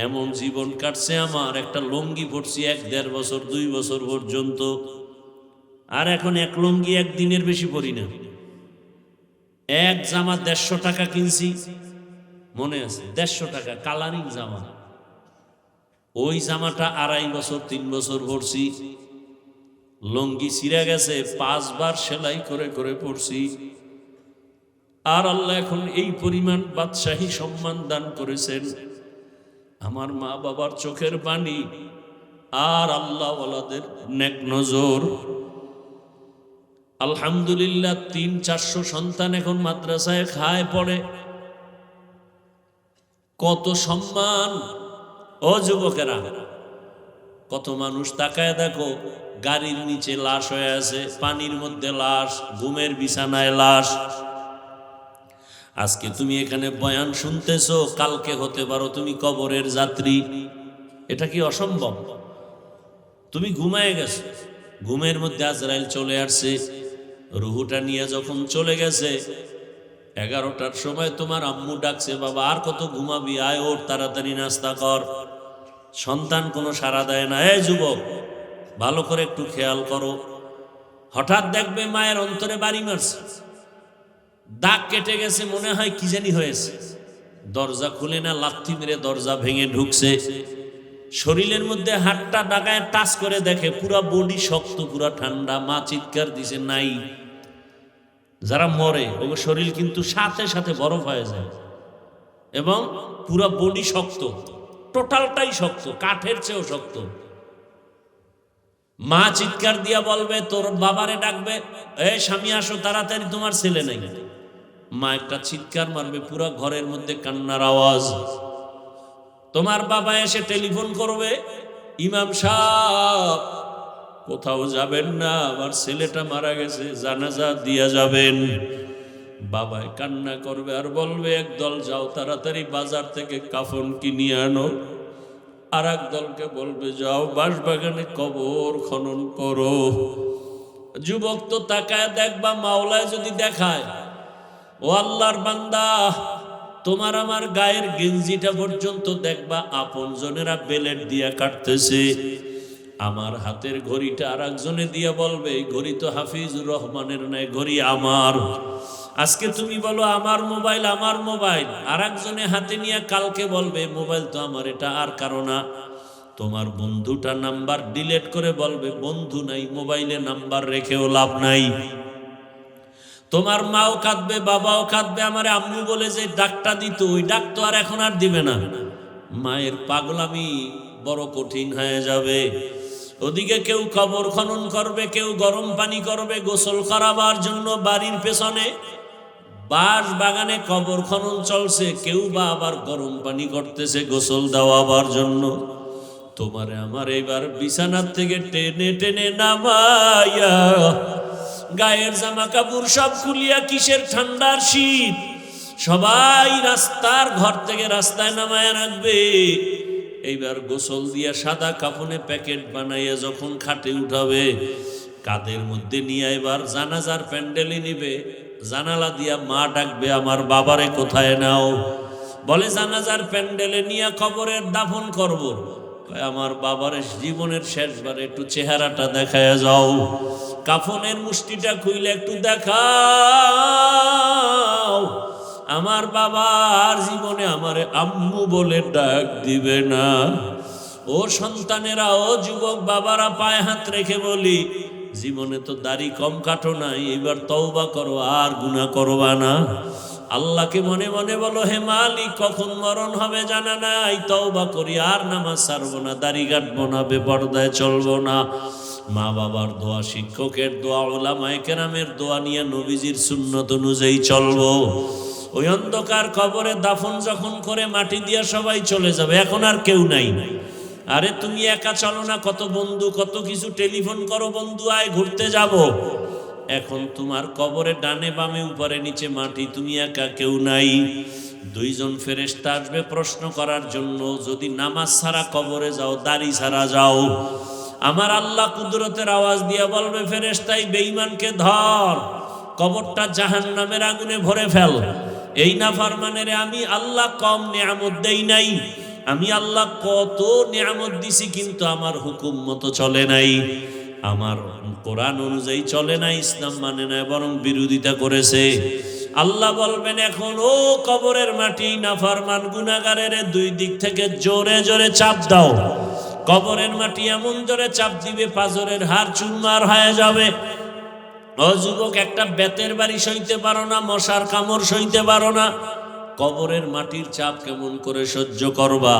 এমন জীবন কাটছে আমার, একটা লুঙ্গি পরছি 1-1.5 বছর 2 বছর পর্যন্ত, আর এখন এক লুঙ্গি একদিনের বেশি পরি না। এক জামা 150 টাকা কিনছি, মনে আছে, 150 টাকা কালারিং জামা। ওই জামাটা 2.5 বছর 3 বছর পরছি, লুঙ্গি ছিঁড়ে গেছে, 5 বার সেলাই করে করে পরছি। আর আল্লাহ এখন এই পরিমাণ বাদশাহী সম্মান দান করেছেন, আমার মা বাবার চোখের পানি আর আল্লাহ ওয়ালাদের নেক নজর। আলহামদুলিল্লাহ 300-400 সন্তান এখন মাদ্রাসায় খায় পড়ে, কত সম্মান। ও যুবকেরা, কত মানুষ তাকায় দেখো, গাড়ির নিচে লাশ হয়ে আছে, পানির মধ্যে লাশ, ঘুমের বিছানায় লাশ। আজকে তুমি এখানে বয়ান শুনতেছো, কালকে হতে পারো তুমি কবরের যাত্রী। এটা কি অসম্ভব? তুমি ঘুমায় গেছো, ঘুমের মধ্যে আজরাইল চলে আসছে, রুহুটা নিয়ে যখন চলে গেছে, 11টার সময় তোমার আম্মু ডাকছে, বাবা আর কত ঘুমাবি, আয় ওঠ, তাড়াতাড়ি নাস্তা কর। সন্তান কোনো সাড়া দেয় না। এই যুবক, ভালো করে একটু খেয়াল করো, হঠাৎ দেখবে মায়ের অন্তরে বাড়ি মারছে, দাগ কেটে গেছে, মনে হয় কি জানি হয়েছে, দরজা খুলে না, লাথি মেরে দরজা ভেঙে ঢুকছে। শরীরের মধ্যে হাতটা ডাকায় টাচ করে দেখে পুরা বডি শক্ত, পুরা ঠান্ডা। মা চিৎকার দিছে, নাই। যারা মরে ওর শরীর কিন্তু সাথে সাথে বরফ হয়ে যায় এবং পুরা বডি শক্ত, টোটালটাই শক্ত, কাঠের চেয়েও শক্ত। মা চিৎকার দিয়া বলবে, তোর বাবারে ডাকবে, এই স্বামী আসো তাড়াতাড়ি, তোমার ছেলে নাই। মা একটা চিৎকার মারবে, পুরা ঘরের মধ্যে কান্নার আওয়াজ। তোমার বাবা এসে টেলিফোন করবে, ইমাম সাহেব কোথাও যাবেন না, আমার ছেলেটা মারা গেছে, জানাজা দিয়া যাবেন। বাবায় কান্না করবে আর বলবে, একদল যাও তাড়াতাড়ি বাজার থেকে কাফন কিনিয়ে আনো, আর এক দলকে বলবে যাও বাঁশবাগানে কবর খনন করো। যুবক তো তাকায় দেখবা, মাওলায় যদি দেখায়, ও আল্লাহর বান্দা, তোমার আমার গায়ের গেঞ্জিটা পর্যন্ত দেখবা আপনজনেরা বেলেট দিয়া কাটতেছে। আমার হাতের ঘড়িটা আর একজনে দিয়ে বলবে, ঘড়ি তো হাফিজুর রহমানের নাই, ঘড়ি আমার। আজকে তুমি বলো আমার মোবাইল, আমার মোবাইল, আর একজনে হাতে নিয়ে কালকে বলবে মোবাইল তো আমার, এটা আর কারো না। তোমার বন্ধুটা নাম্বার ডিলিট করে বলবে বন্ধু নাই, মোবাইলে নাম্বার রেখেও লাভ নাই। তোমার মাও কাঁদবে, বাবাও কাঁদবে, আমার আম্মু বলে যে ডাকটা দিত, ওই ডাক তো আর এখন আর দিবে না। মায়ের পাগলামি বড় কঠিন হয়ে যাবে। ওদিকে কেউ কবর খনন করবে, কেউ গরম পানি করবে গোসল করাবার জন্য। বাড়ির পেছনে বাঁশ বাগানে কবর খনন চলছে, কেউ বা আবার গরম পানি করতেছে গোসল দেওয়াবার জন্য। তোমারে আমার এবার বিছানার থেকে টেনে টেনে নামাইয়া, গায়ের জামা কাপড় সব খুলিয়া, কিসের ঠান্ডার শীত, সবাই রাস্তার ঘর থেকে রাস্তায় নামায় রাখবে। এইবার গোসল দিয়া সাদা কাফনে প্যাকেট বানাইয়া যখন খাটে উঠাবে, কাদের মধ্যে নিয়ে এবার জানাজার প্যান্ডেলে নিবে। জানালা দিয়া মা ডাকবে, আমার বাবারে কোথায় নাও? বলে জানাজার প্যান্ডেলে নিয়ে কবরের দাফন করব। আমার বাবার জীবনের শেষবার একটু চেহারাটা দেখায় যাও, কাফনের মুষ্টিটা খুইলে একটু দেখাও। আমার বাবা আর জীবনে আমারে আম্মু বলে ডাক দিবে না। ও সন্তানেরা, ও যুবক বাবারা, পায়ে হাত রেখে বলি, জীবনে তো দাড়ি কম কাটো নাই, এবার তওবা করো, আর গুনাহ করবা না। আল্লাহকে মনে মনে বলো, হে মালিক, কখন মরণ হবে জানা নাই, তওবা করি, আর নামাজ ছাড়বো না, দাড়ি কাটবো না, বেপরদায় চলবো না। মা বাবার দোয়া, শিক্ষকের দোয়া, উলামায়ে কেরামের দোয়া নিয়ে নবীজির সুন্নত অনুযায়ী চলবো। ওই অন্ধকার কবরে দাফন যখন করে মাটি দিয়া সবাই চলে যাবে, এখন আর কেউ নাই। আরে তুমি একা চলো না, কত বন্ধু, কত কিছু টেলিফোন করো, বন্ধু আয় ঘুরতে যাব। এখন তোমার কবরে ডানে বামে উপরে নিচে মাটি, তুমি একা, কেউ নাই। 2 জন ফেরেশতা আসবে প্রশ্ন করার জন্য। যদি নামাজ ছাড়া কবরে যাও, দাড়ি ছাড়া যাও, আমার আল্লাহ কুদরতের আওয়াজ দিয়া বলবে, ফেরেশতাই বেঈমানকে ধর, কবরটা জাহান্নামের আগুনে ভরে ফেল। এই নাফরমানেরে আমি আল্লাহ কম নিয়ামত দেই নাই, আমি আল্লাহ কত নিয়ামত দিছি, কিন্তু আমার হুকুম মতো চলে নাই, আমার কোরআন অনুযায়ী চলে নাই, ইসলাম মানে নাই, বরং বিরোধিতা করেছে। আল্লাহ বলবেন, এখন ও কবরের মাটি, নাফরমান গুনাহগারের দুই দিক থেকে জোরে জোরে চাপ দাও। কবরের মাটি এমন জোরে চাপ দিবে, পাজরের হাড় চুরমার হয়ে যাবে। ও যুবক, একটা বেতের বাড়ি সইতে পারো না, মশার কামড় সইতে পারো না, কবরের মাটির চাপ কেমন করে সহ্য করবা?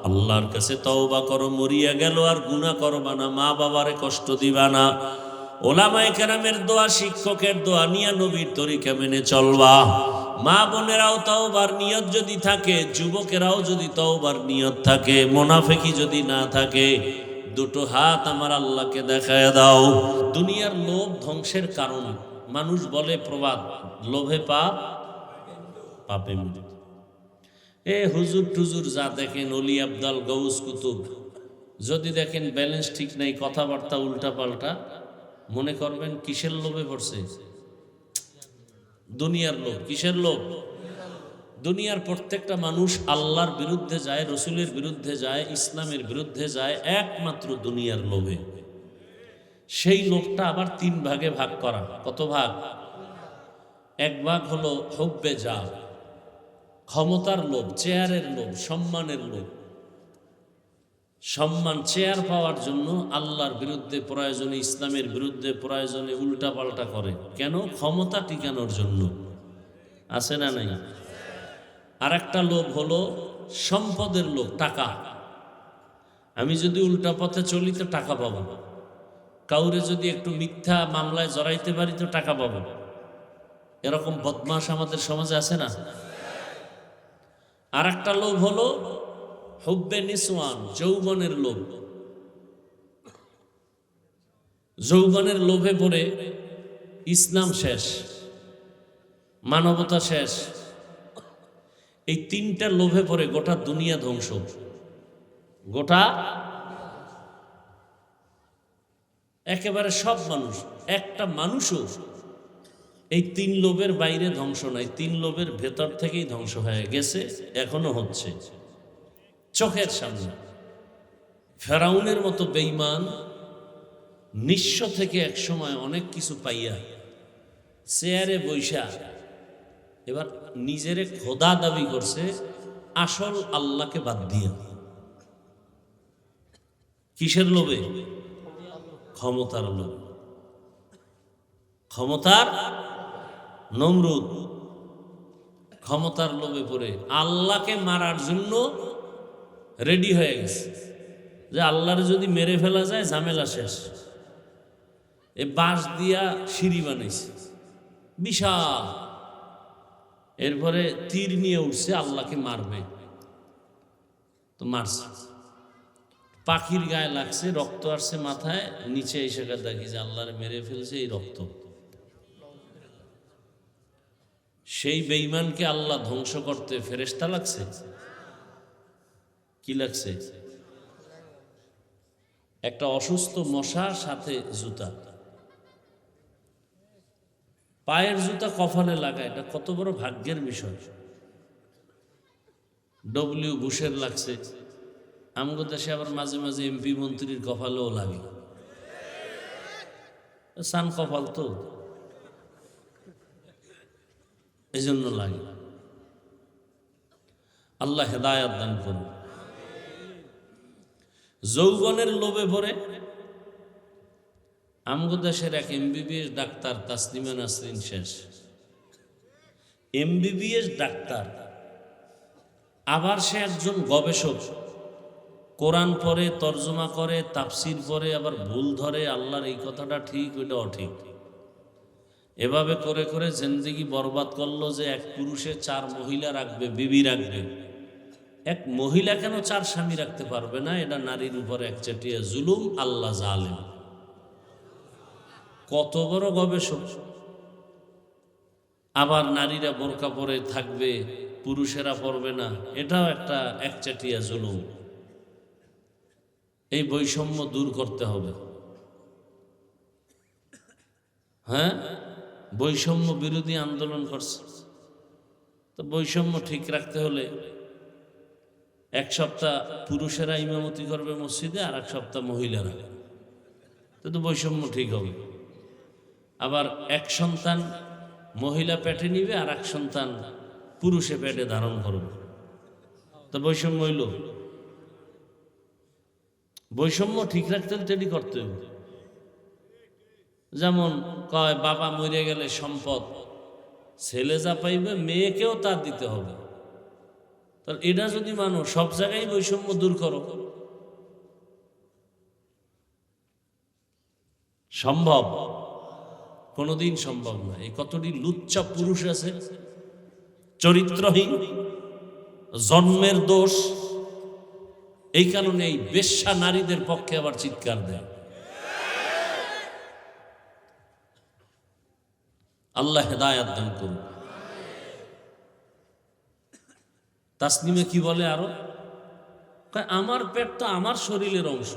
আল্লাহর কাছে তওবা করো, মরিয়া গেল আর গুনাহ করবা না, মা বাবারে কষ্ট দিবা না। ওলামায়ে কেরামের দোয়া, শিক্ষকের দোয়া নিয়ে নবীর তরিকা মেনে চলবা। মা বোনেরাও তওবার নিয়ত যদি থাকে, যুবকেরাও যদি তওবার নিয়ত থাকে, মুনাফিকি যদি না থাকে, দুটো হাত আমার আল্লাহকে দেখায় দাও। দুনিয়ার লোভ ধ্বংসের কারণ। মানুষ বলে প্রবাদ, লোভে পাপ, পাপে মৃত্যু। হুজুর টুজুর যা দেখেন, অলি আবদাল, গৌস কুতুব, যদি দেখেন ব্যালেন্স ঠিক নাই, কথাবার্তা উল্টা পাল্টা, মনে করবেন কিসের লোভে পড়ছে? দুনিয়ার লোভ। কিসের লোভ? দুনিয়ার প্রত্যেকটা মানুষ আল্লাহর বিরুদ্ধে যায়, রসুলের বিরুদ্ধে যায়, ইসলামের বিরুদ্ধে যায় একমাত্র দুনিয়ার লোভে। সেই লোভটা আবার তিন ভাগে ভাগ করা। কত ভাগ? এক ভাগ হলো হুব্বে যা, ক্ষমতার লোভ, চেয়ারের লোভ, সম্মানের লোভ। সম্মান, চেয়ার পাওয়ার জন্য আল্লাহর বিরুদ্ধে প্রয়োজনে, ইসলামের বিরুদ্ধে প্রয়োজনে উল্টা পাল্টা করে। কেন? ক্ষমতা টিকানোর জন্য। আছে না নাই? আর একটা লোভ হলো সম্পদের লোভ, টাকা। আমি যদি উল্টা পথে চলি তো টাকা পাবো, কাউরে যদি একটু মিথ্যা মামলায় জড়াইতে পারি তো টাকা পাবো। এরকম বদমাশ আমাদের সমাজে আছে না? আর একটা লোভ হলো হুব্বে নিসওয়ান, যৌবনের লোভ। যৌবনের লোভে পড়ে ইসলাম শেষ, মানবতা শেষ। এই তিনটা লোভে পড়ে গোটা দুনিয়া ধ্বংস। গোটা একেবারে সব মানুষ, একটা মানুষও এই তিন লোভের বাইরে ধ্বংস নাই, তিন লোভের ভেতর থেকেই ধ্বংস হয়ে গেছে, এখনো হচ্ছে চোখের সামনে। ফেরাউনের মতো বেঈমান নিঃস্ব থেকে একসময় অনেক কিছু পাইয়া চেয়ারে বৈশা এবার নিজেরে খোদা দাবি করছে, আসল আল্লাহকে বাদ দিয়া। কিসের লোভে? ক্ষমতার লোভ। ক্ষমতার নমরুদ ক্ষমতার লোভে পড়ে আল্লাহকে মারার জন্য রেডি হয়ে গেছে, যে আল্লাহর যদি মেরে ফেলা যায় ঝামেলা শেষ। এ বাঁশ দিয়া সিঁড়ি বানাইছে বিশাল, এরপরে তীর নিয়ে উঠছে, আল্লাহকে মারবে। তো মারছে, পাখির গায়ে লাগছে, রক্ত আসছে মাথায়, নিচে এসে দেখি যে আল্লাহরে মেরে ফেলছে এই রক্ত। সেই বেঈমানকে আল্লাহ ধ্বংস করতে ফেরেশতা লাগছে? কি লাগছে? একটা অসুস্থ মশার সাথে জুতা, পায়ের জুতা কপালে লাগায়, এটা কত বড় ভাগ্যের বিষয়। ডব্লিউ বুশের লাগছে, আমগো দেশে আবার মাঝে মাঝে এমপি মন্ত্রীর কপালেও লাগে। সান কপাল তো, এই জন্য লাগে। আল্লাহ হেদায়াত দান করুন। যৌবনের লোভে পড়ে আমগো দেশের এক এমবিবিএস ডাক্তার তাসলিমা নাসরিন শেষ। এমবিবিএস ডাক্তার, আবার সে একজন গবেষক, কোরআন পড়ে, তর্জমা করে, তাফসির পড়ে, আবার ভুল ধরে, আল্লাহর এই কথাটা ঠিক, ওইটা অঠিক। এভাবে করে করে জিন্দেগি বরবাদ করলো, যে এক পুরুষে 4 মহিলা রাখবে, বিবি রাখবে। এক মহিলা কেন 4 স্বামী রাখতে পারবে না? এটা নারীর উপরে একচেটিয়া জুলুম। আল্লাহ জালেম। কত বড় গবেষক! আবার নারীরা বোরকা পরে থাকবে, পুরুষেরা পরবে না, এটাও একটা একচেটিয়া জুলুম। এই বৈষম্য দূর করতে হবে। হ্যাঁ, বৈষম্য বিরোধী আন্দোলন করছে। তো বৈষম্য ঠিক রাখতে হলে এক সপ্তাহ পুরুষেরা ইমামতি করবে মসজিদে, আর এক সপ্তাহ মহিলারা, তো বৈষম্য ঠিক হবে। আবার এক সন্তান মহিলা পেটে নিবে, আর এক সন্তান পুরুষে পেটে ধারণ করবে, তো বৈষম্য হইল। বৈষম্য ঠিক রাখতে তৈরি করতে হবে। যেমন কয় বাবা মরে গেলে সম্পদ ছেলে যা পাইবে মেয়েকেও তার দিতে হবে, তাহলে এটা যদি মানো, সব জায়গায় বৈষম্য দূর করো। সম্ভব? কোনোদিন সম্ভব না। এই কতটি লুচ্চা পুরুষ আছে, চরিত্রহীন, জন্মের দোষ। এই কারণে এই বেশ্যা নারীদের পক্ষে আবার চিৎকার দেয়। আল্লাহ হেদায়াত দান করুন। তাসনিমে কি বলে আরো, আমার পেট তো আমার শরীরের অংশ,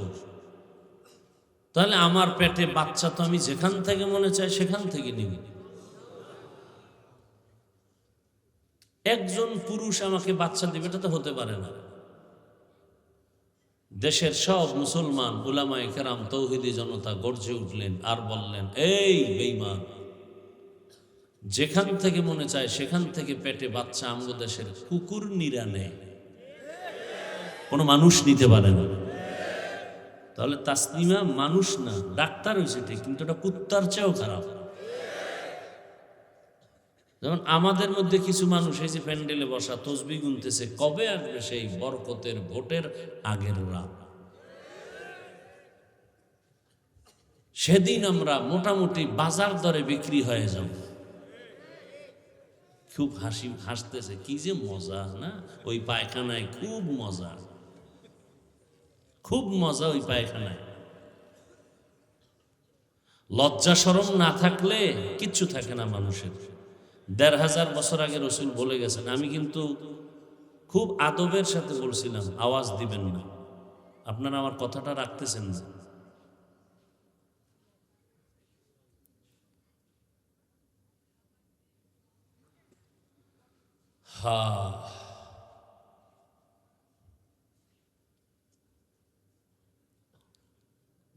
তাহলে আমার পেটে বাচ্চা তো আমি যেখান থেকে মনে চাই সেখান থেকে নিব। একজন পুরুষ আমাকে বাচ্চা দিবে, এটা তো হতে পারে না। দেশের সব মুসলমান উলামায়ে কেরাম তৌহিদি জনতা গর্জে উঠলেন আর বললেন, এই বেঈমান, যেখান থেকে মনে চায় সেখান থেকে পেটে বাচ্চা আমগো দেশের কুকুর নিরা নেয়, কোনো মানুষ নিতে পারে না। তাহলে তাসনিমা মানুষ না, ডাক্তার হয়েছে ঠিক, কিন্তু এটা কুত্তার চেয়েও খারাপ। যেমন আমাদের মধ্যে কিছু মানুষ এই যে প্যান্ডেলে বসা তসবি গুনতেছে, কবে আসবে সেই বরকতের ভোটের আগের রাত, সেদিন আমরা মোটামুটি বাজার দরে বিক্রি হয়ে যাব। খুব হাসতেছে, কি যে মজা না ওই পায়খানায়, খুব মজা, খুব মজা ওই পায়খানায়। লজ্জা শরম না থাকলে কিচ্ছু থাকে না মানুষের। ১৫০০ বছর আগে রসুল বলে গেছেন, আমি কিন্তু খুব আদবের সাথে বলছিলাম, আওয়াজ দিবেন না। আপনারা আমার কথাটা রাখতেছেন না। হ্যাঁ,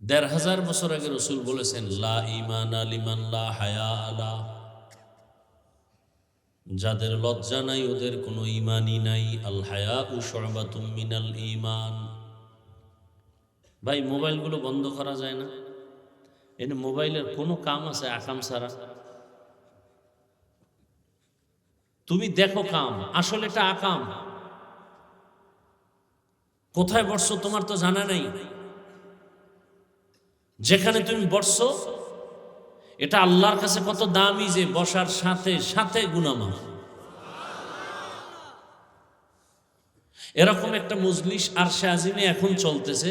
১৫০০ বছর আগে রসুল বলেছেন, লা ঈমান লিমান লা হায়া আলা, যাদের লজ্জা নাই ওদের কোনো ঈমানই নাই। আল হায়াউ শু'বাতুম মিনাল ঈমান। ভাই, মোবাইলগুলো বন্ধ করা যায় না? এনে মোবাইলের কোনো কাম আছে আকাম ছাড়া? তুমি দেখো কাম, আসলে এটা আকাম। কোথায় বসছো তোমার তো জানা নাই। যেখানে তুমি বসছো এটা আল্লাহর কাছে কত দামি যে বসার সাথে সাথে গুনাহমাফ। এরকম একটা মজলিস আরশে আজিমে এখন চলতেছে,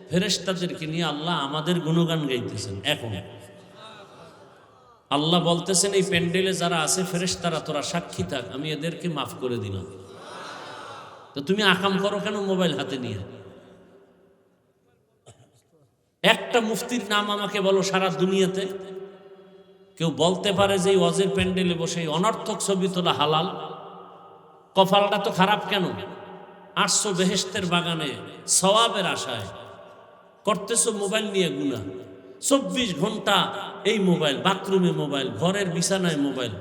ফেরেশতাদেরকে নিয়ে আল্লাহ আমাদের গুণগান গাইতেছেন। এখন আল্লাহ বলতেছেন, এই প্যান্ডেলে যারা আছে ফেরেশতারা, তোরা সাক্ষী থাক, আমি এদেরকে মাফ করে দিলাম। তো তুমি আকাম করো কেন মোবাইল হাতে নিয়ে? একটা মুফতির নাম আমাকে বলো সারা দুনিয়াতে কেউ বলতে পারে যে এই ওয়াজের প্যান্ডেলে বসে অনর্থক ছবি তোলা হালাল? কপালটা তো খারাপ কেন? আসছো বেহেশতের বাগানে সওয়াবের আশায়, করতেছো মোবাইল নিয়ে গুনাহ। ২৪ ঘন্টা এই মোবাইল, বাথরুমে মোবাইল, ঘরের বিছানায় মোবাইল।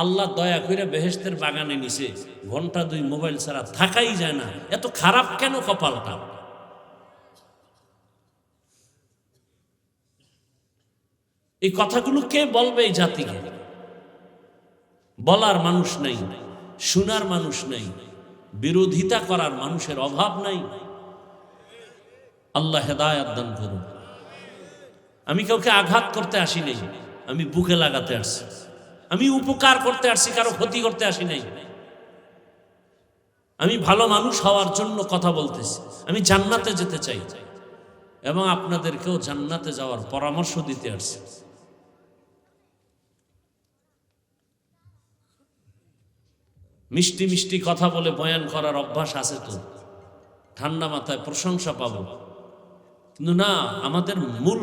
আল্লাহ দয়া করে বেহেশতের বাগানে নিছে, ঘন্টা ২ মোবাইল ছাড়া থাকাই যায় না। এত খারাপ কেন কপালটা? এই কথাগুলো কে বলবে এই জাতিকে? বলার মানুষ নাই, শোনার মানুষ নাই, বিরোধিতা করার মানুষের অভাব নাই। আল্লাহ হেদায়াত দান করুন। আমি কাউকে আঘাত করতে আসি নাই, আমি বুকে লাগাতে আসছি। আমি উপকার করতে আসছি, কারো ক্ষতি করতে আসি নাই। আমি ভালো মানুষ হওয়ার জন্য কথা বলতেছি। আমি জান্নাতে যেতে চাই এবং আপনাদেরকেও জান্নাতে যাওয়ার পরামর্শ দিতে আসছি। মিষ্টি মিষ্টি কথা বলে বয়ান করার অভ্যাস আছে তো, ঠান্ডা মাথায় প্রশংসা পাবো, কিন্তু না, আমাদের মূল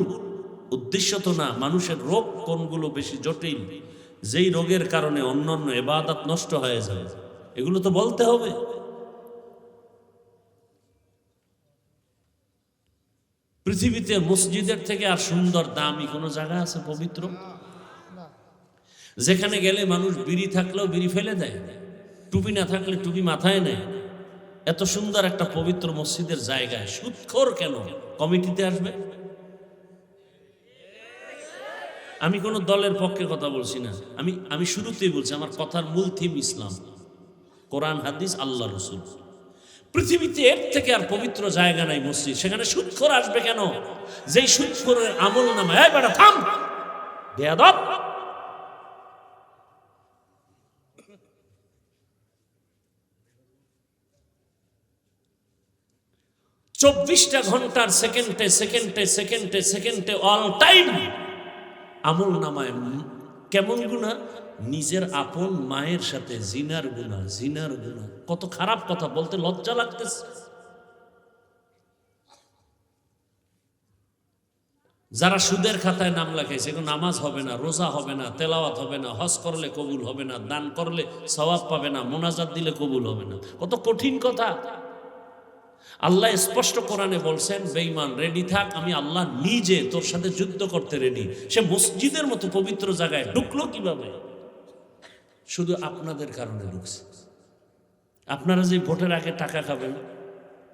উদ্দেশ্য তো না। মানুষের রোগ কোনগুলো বেশি জটিল, যেই রোগের কারণে অন্যান্য ইবাদত নষ্ট হয়ে যাবে, এগুলো তো বলতে হবে। পৃথিবীতে মসজিদের থেকে আর সুন্দর দামি কোনো জায়গা আছে পবিত্র? যেখানে গেলে মানুষ বিড়ি থাকলেও বিড়ি ফেলে দেয়, টুপি না থাকলে টুপি মাথায় নেয়। এত সুন্দর একটা পবিত্র মসজিদের জায়গায় সুদখোর কেন কমিটিতে আসবে? আমি কোনো দলের পক্ষে কথা বলছি না, আমি শুরুতেই বলছি আমার কথার মূল থিম ইসলাম, কোরআন, হাদিস, আল্লাহ, রসুল। পৃথিবীতে এর থেকে আর পবিত্র জায়গা নাই মসজিদ, সেখানে সুদখোর আসবে কেন? যেই সুদখোরের আমল নামা, এই বেটা থাম, বেয়াদব, 24টা ঘন্টার সেকেন্ডে সেকেন্ডে সেকেন্ডে সেকেন্ডে অল টাইম আমল নামায় কেমন গুনাহ? নিজের আপন মায়ের সাথে জিনার গুনাহ, জিনার গুনাহ। কত খারাপ কথা, বলতে লজ্জা লাগতেছে। যারা সুদের খাতায় নাম লেখাইছে, এখন নামাজ হবে না, রোজা হবে না, তেলাওয়াত হবে না, হজ করলে কবুল হবে না, দান করলে সওয়াব পাবে না, মোনাজাত দিলে কবুল হবে না। কত কঠিন কথা। আল্লাহ স্পষ্ট কোরআনে বলছেন, বেঈমান রেডি থাক, আমি আল্লাহ নিজে তোর সাথে যুদ্ধ করতে রেডি। সে মসজিদের মতো পবিত্র জায়গায় ঢুকলো কিভাবে? শুধু আপনাদের কারণে ঢুকছে। আপনারা যে ভোটের আগে টাকা খাবেন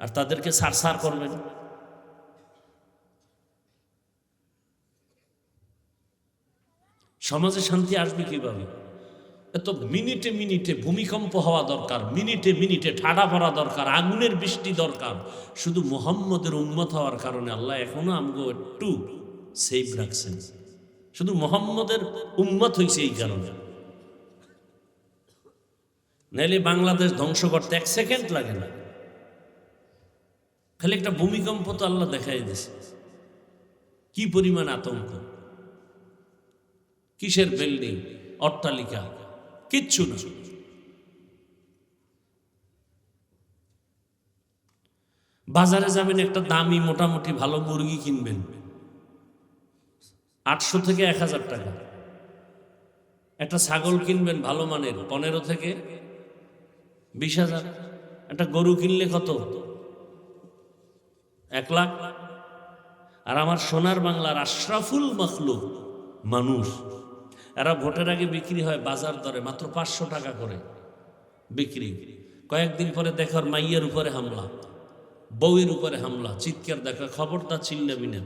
আর তাদেরকে সারসার করবেন, সমাজে শান্তি আসবে কিভাবে? এত মিনিটে মিনিটে ভূমিকম্প হওয়া দরকার, মিনিটে মিনিটে ঠাডা পড়া দরকার, আগুনের বৃষ্টি দরকার। শুধু মুহাম্মদের উম্মত হওয়ার কারণে আল্লাহ এখনো আমগো একটু সেভ রাখছেন। শুধু মুহাম্মদের উম্মত হয়েছে এই কারণে, নাইলে বাংলাদেশ ধ্বংস করতে 1 সেকেন্ড লাগে না। খালি একটা ভূমিকম্প তো আল্লাহ দেখাই দিয়েছে। কি পরিমাণ আতঙ্ক, কিসের বিল্ডিং, অট্টালিকা, কিচ্ছু না। বাজারে যাবেন, একটা দামি মোটামুটি ভালো মুরগি কিনবেন 800 থেকে 1000 টাকা। একটা ছাগল কিনবেন ভালো মানের 15 থেকে 20,000। একটা গরু কিনলে কত? 1 লাখ। আর আমার সোনার বাংলার আশরাফুল মখলুক মানুষ, এরা ভোটের আগে বিক্রি হয় বাজার দরে মাত্র 500 টাকা করে বিক্রি। কয়েকদিন পরে দেখার মাইয়ের উপরে হামলা, বউয়ের উপরে হামলা, চিৎকার দেখা, খবরদার চিল্লাবি না,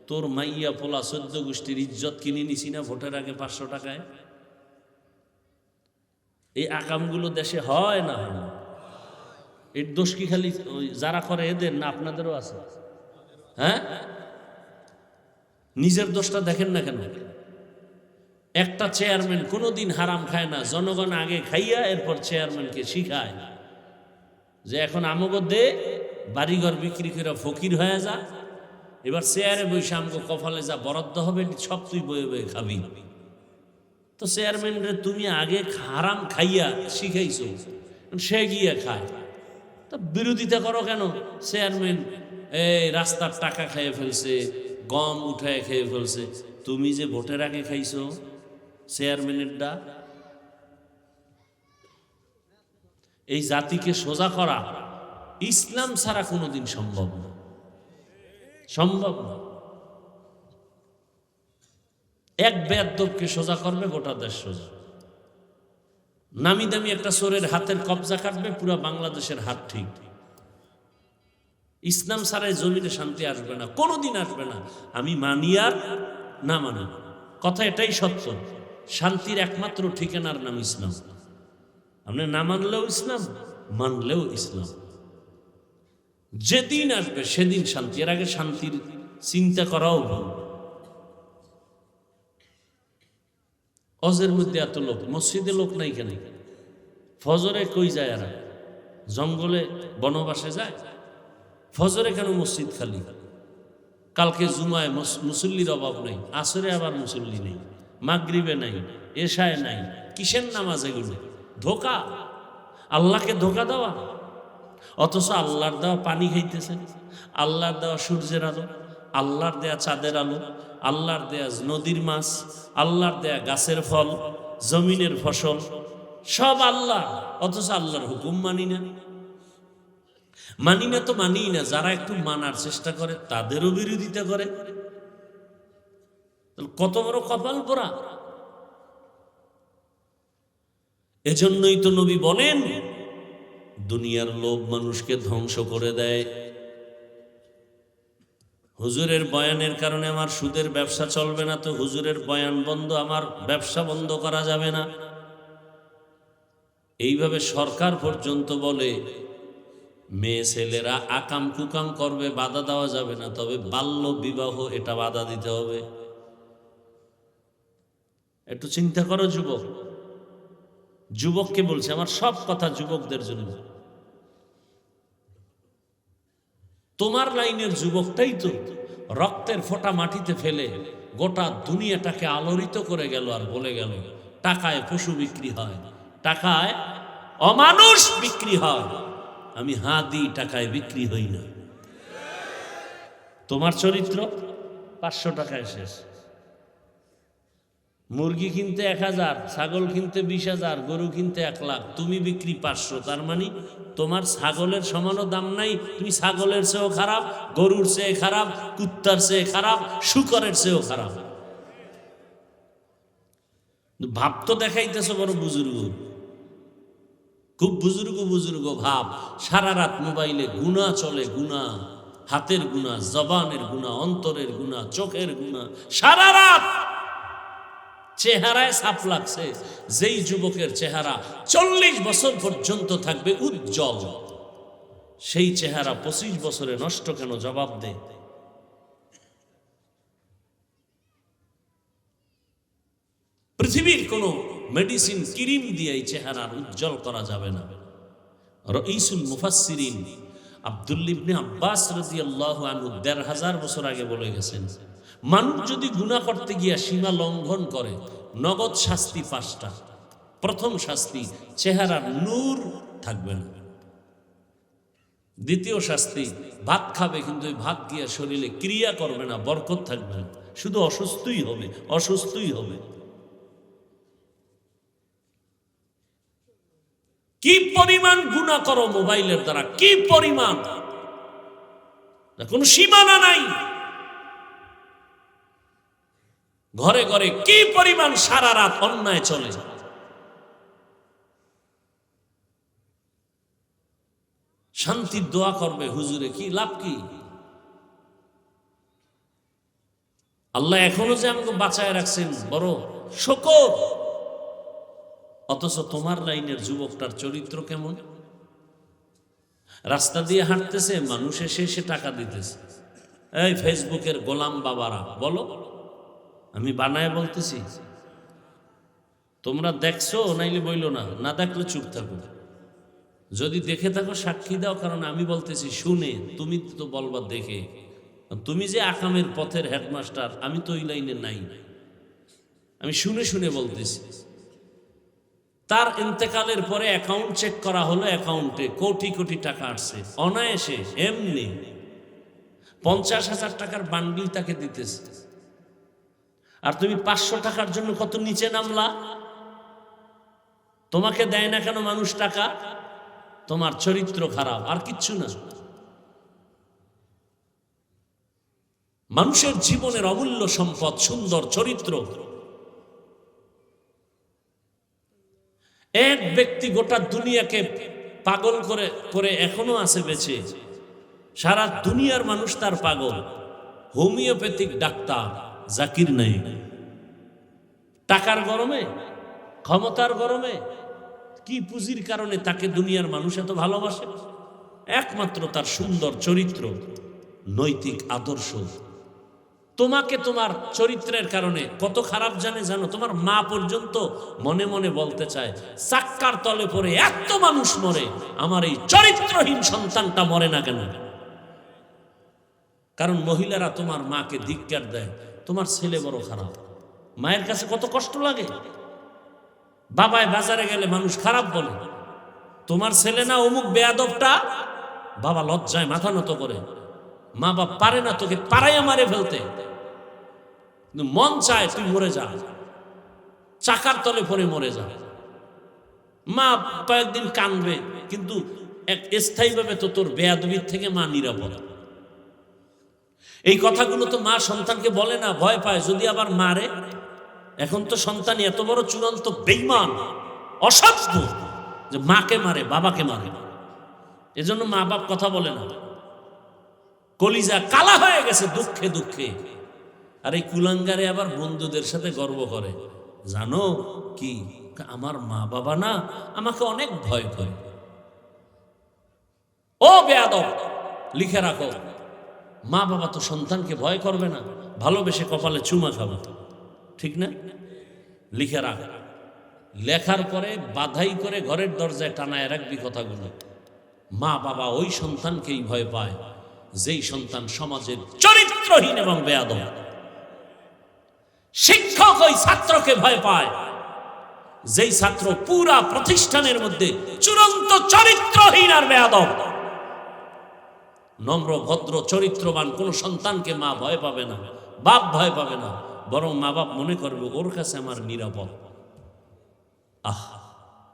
তোর মাইয়া পোলা 14 গোষ্ঠীর ইজ্জত কিনে নিছি না ভোটের আগে 500 টাকায়। এই আকামগুলো দেশে হয় না? হয় না? এর দোষ কি খালি যারা করে এদের, না আপনাদেরও আছে? হ্যাঁ, নিজের দোষটা দেখেন না কেন? একটা চেয়ারম্যান কোনোদিন হারাম খায় না, জনগণ আগে খাইয়া এরপর চেয়ারম্যানকে শিখায় যে এখন আমগো দে, বাড়িঘর বিক্রি করে ফকির হয়ে যা, এবার চেয়ারে বসে আমগো কপালে যা বরাদ্দ হবে সব তুই বয়ে বয়ে খাবি। তো চেয়ারম্যানরে তুমি আগে হারাম খাইয়া শিখাইছো, সে গিয়ে খায়, তা বিরোধিতা করো কেন? চেয়ারম্যান এই রাস্তার টাকা খেয়ে ফেলছে, গম উঠায় খেয়ে ফেলছে, তুমি যে ভোটের আগে খাইছো চেয়ারম্যানের ডা। এই জাতিকে সোজা করা ইসলাম ছাড়া কোনোদিন সম্ভব না, সম্ভব না। এক বেয়াদবকে সোজা করবে গোটা দেশ সোজা। নামি দামি একটা চোরের হাতের কবজা কাটবে, পুরো বাংলাদেশের হাত ঠিক। ইসলাম ছাড়াই জমিনে শান্তি আসবে না, কোনোদিন আসবে না। আমি মানি আর না মানি, কথা এটাই সত্য। শান্তির একমাত্র ঠিকানার নাম ইসলাম। আপনি না মানলেও ইসলাম, মানলেও ইসলাম। যেদিন আসবে সেদিন শান্তি, এর আগে শান্তির চিন্তা করাও ভুল। অজের মধ্যে এত লোক, মসজিদে লোক নাই কেন? ফজরে কই যায়? এরা জঙ্গলে বনবাসে যায়। ফজরে কেন মসজিদ খালি? কালকে জুমায় মুসল্লির অভাব নেই, আসরে আবার মুসল্লি নেই, মাগরিবে নাই, এশায় নাই। কিসের নামাজ এগুলো? ধোকা, আল্লাহকে ধোকা দেওয়া। অথচ আল্লাহর দেওয়া পানি খাইতেছেন, আল্লাহর দেওয়া সূর্যের আলো, আল্লাহর দেয়া চাঁদের আলো, আল্লাহর দেয়া নদীর মাছ, আল্লাহর দেয়া গাছের ফল, জমিনের ফসল, সব আল্লাহ। অথচ আল্লাহর হুকুম মানি না। মানি না তো মানি না, যারা একটু মানার চেষ্টা করে তাদেরও বিরোধিতা করে। কত বড় কপাল পোড়া! এজন্যই তো নবী বলেন, দুনিয়ার লোভ মানুষকে ধ্বংস করে দেয়। হুজুরের বয়ানের কারণে আমার সুদের ব্যবসা চলবে না, তো হুজুরের বয়ান বন্ধ, আমার ব্যবসা বন্ধ করা যাবে না। এইভাবে সরকার পর্যন্ত বলে মেয়ে ছেলেরা আকাম কুকাম করবে, বাধা দেওয়া যাবে না, তবে বাল্য বিবাহ এটা বাধা দিতে হবে। একটু চিন্তা করো যুবক। যুবককে বলছে, আমার সব কথা যুবকদের জন্য। তোমার লাইনের যুবকটাই তো রক্তের ফোঁটা মাটিতে ফেলে গোটা দুনিয়াটাকে আলোড়িত করে গেল, আর বলে গেল টাকায় পশু বিক্রি হয়, টাকায় অমানুষ বিক্রি হয়, আমি হাত দিই, টাকায় বিক্রি হই না। তোমার চরিত্র 500 টাকায় শেষ। মুরগি কিনতে 1000, ছাগল কিনতে 20,000, গরু কিনতে 1 লাখ, তুমি বিক্রি 500। তার মানে তোমার ছাগলের সমানও দাম নাই, তুমি ছাগলের চেয়েও খারাপ, গরুর চেয়ে খারাপ, কুত্তার চেয়ে খারাপ, শুকরের চেয়েও খারাপ। ভাব তো দেখাইতেছো বড় বুজুর্গ, খুব বুজুর্গ ভাব। সারা রাত মোবাইলে গুনাহ চলে, গুনাহ, হাতের গুনাহ, জবানের গুনাহ, অন্তরের গুনাহ, চোখের গুনাহ, সারা রাত চেহারায় ছাপ লাগছে। যেই যুবকের চেহারা 40 বছর পর্যন্ত থাকবে উজ্জ্বল, সেই চেহারা 25 বছরে নষ্ট কেন? জবাব দে। পৃথিবীর কোন মেডিসিন ক্রিম দিয়ে এই চেহারা উজ্জ্বল করা যাবে না। রাইসুল মুফাসসিরিন আব্দুল্লাহ ইবনে আব্বাস রাদিয়াল্লাহু আনহু 1500 বছর আগে বলে গেছেন, মানুষ যদি গুনাহ করতে গিয়া সীমা লঙ্ঘন করে, নগদ শাস্তি 5টা। প্রথম শাস্তি, চেহারার নূর থাকবে না। দ্বিতীয় শাস্তি, ভাত খাবে কিন্তু ওই ভাত দিয়ে শরীরে ক্রিয়া করবে না, বরকত থাকবে না, শুধু অসুস্থই হবে। কি পরিমাণ গুনাহ করো মোবাইলের দ্বারা, কি পরিমাণ, কোনো সীমানা নাই। ঘরে ঘরে কি পরিমাণ সারা রাত অন্যায় চলে। শান্তির দোয়া করবে হুজুরে, কি লাভ? কি আল্লাহ এখনো যে আমাকে বাঁচায় রাখছেন, বড় শুকর। অথচ তোমার লাইনের যুবকটার চরিত্র কেমন? রাস্তা দিয়ে হাঁটতেছে, মানুষ এসে টাকা দিতেছে। এই ফেসবুকের গোলাম বাবারা বলো, আমি বানায় বলতেছি, তোমরা দেখছো নাইলে বইলো না, না দেখলে চুপ থাকো। যদি দেখে থাকো সাক্ষী দাও, কারণ আমি বলতেছি শুনে, তুমি তো বলবা দেখে। তুমি যে আকামের পথের হেডমাস্টার, আমি তো ওই লাইনে নাই, আমি শুনে বলতেছি। তার ইন্তেকালের পরে অ্যাকাউন্ট চেক করা হলো, অ্যাকাউন্টে কোটি কোটি টাকা আসছে অনায়াসে, এমনি 50,000 টাকার বান্ডিল তাকে দিতেছে। আর তুমি 500 টাকার জন্য কত নিচে নামলা। তোমাকে দেয় না কেন মানুষ টাকা? তোমার চরিত্র খারাপ, আর কিচ্ছু না। মানুষের জীবনের অমূল্য সম্পদ সুন্দর চরিত্র। এক ব্যক্তি গোটা দুনিয়াকে পাগল করে এখনো আছে বেঁচে, সারা দুনিয়ার মানুষ তার পাগল, হোমিওপ্যাথিক ডাক্তার জাকির নায়েক। টাকার গরমে, ক্ষমতার গরমে, কি পুঁজির কারণে তাকে দুনিয়ার মানুষ এত ভালোবাসে? একমাত্র তার সুন্দর চরিত্র, নৈতিক আদর্শ। তোমাকে তোমার চরিত্রের কারণে কত খারাপ জানো? তোমার মা পর্যন্ত মনে মনে বলতে চায়, চাক্কার তলে পড়ে এত মানুষ মরে, আমার এই চরিত্রহীন সন্তানটা মরে না কেন? কারণ মহিলারা তোমার মাকে ধিক্কার দেয়, তোমার ছেলে বড় খারাপ। মায়ের কাছে কত কষ্ট লাগে। বাবায় বাজারে গেলে মানুষ খারাপ বলে, তোমার ছেলে না অমুক বেয়াদবটা, বাবা লজ্জায় মাথা নত করে। মা বাপ পারে না তোকে পাড়াইয়া মারে ফেলতে, মন চায় তুই মরে যা, চাকার তলে পড়ে মরে যা। মা কয়েকদিন কাঁদবে, কিন্তু এক স্থায়ীভাবে তো তোর বেয়াদবির থেকে মা নিরাপদ। এই কথাগুলো তো মা সন্তানকে বলে না, ভয় পায় যদি আবার মারে। এখন তো সন্তান এত বড় চূড়ান্ত বেঈমান, অসভ্য, যে মাকে মারে, বাবাকে মারে। এজন্য মা বাপ কথা বলে না, কলিজা কালা হয়ে গেছে দুঃখে দুঃখে। আর এই কুলাঙ্গারে আবার বন্ধুদের সাথে গর্ব করে, জানো কি, আমার মা বাবা না আমাকে অনেক ভয় করে। ও বেয়াদব, লিখে রাখো, মা বাবা তো সন্তানকে ভয় করবে না, ভালোবেসে কপালে চুমা খাবে, ঠিক না? লিখে রাখ। লেখার পরে বাধাই করে ঘরের দরজায় টানায় রাখবি কথাগুলো। মা বাবা ওই সন্তানকেই ভয় পায় যেই সন্তান সমাজের চরিত্রহীন এবং বেয়াদব। শিক্ষক ওই ছাত্রকে ভয় পায় যেই ছাত্র পুরা প্রতিষ্ঠানের মধ্যে চূড়ান্ত চরিত্রহীন আর বেয়াদব। নম্র ভদ্র চরিত্রবান কোন সন্তানকে মা ভয় পাবে না, বাপ ভয় পাবে না, বরং মা বাপ মনে করবে ওর কাছে আমার নিরাপদ। আহ,